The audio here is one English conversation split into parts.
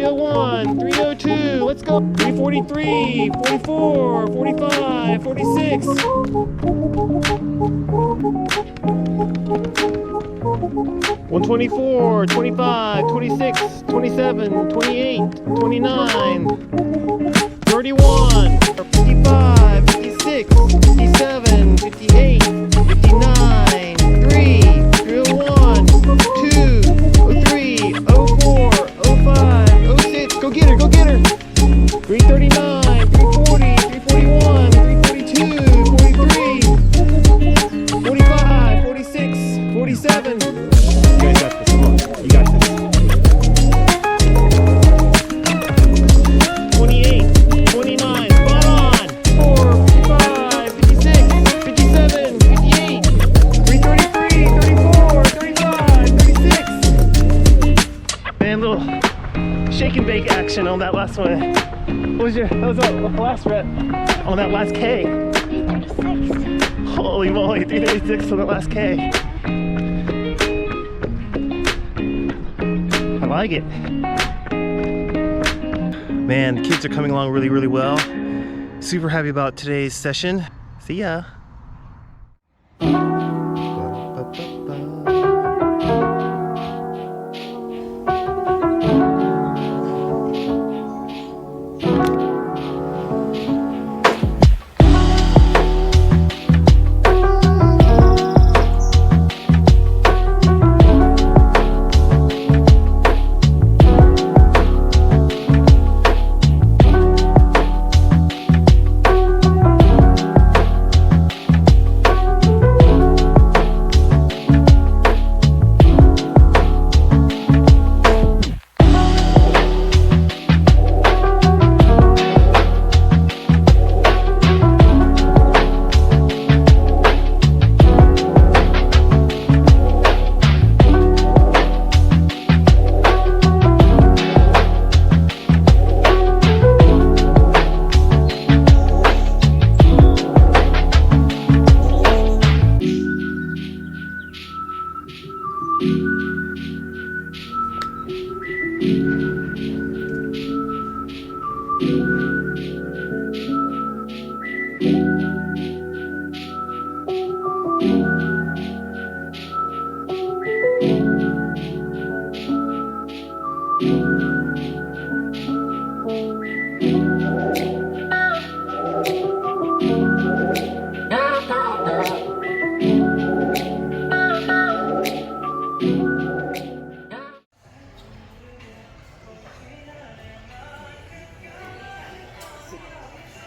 301, 302, let's go. 343, 44, 45, 46. 124, 25, 26, 27, 28, 29, 31, 55, 56, 57, 58, 59, 3, 301, 2, 03, 04, 05, 06, go get her, go get her. 339, 340, 341, 342, 43, 45, 46, 47. You guys got this, come on, you got this. 28, 29, spot on. 4, 55, 56, 57, 58, 333, 34, 35, 36. Man, little shake and bake action on that last one. What was that was the last rep on that last K. 336. Holy moly, 336 on that last K. I like it. Man, the kids are coming along really, really well. Super happy about today's session. See ya.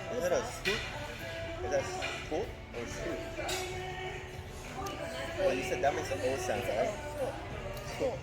Is that a scoop? Is that scoop or scoop? Well, you said that makes an O sound, right? Scoop.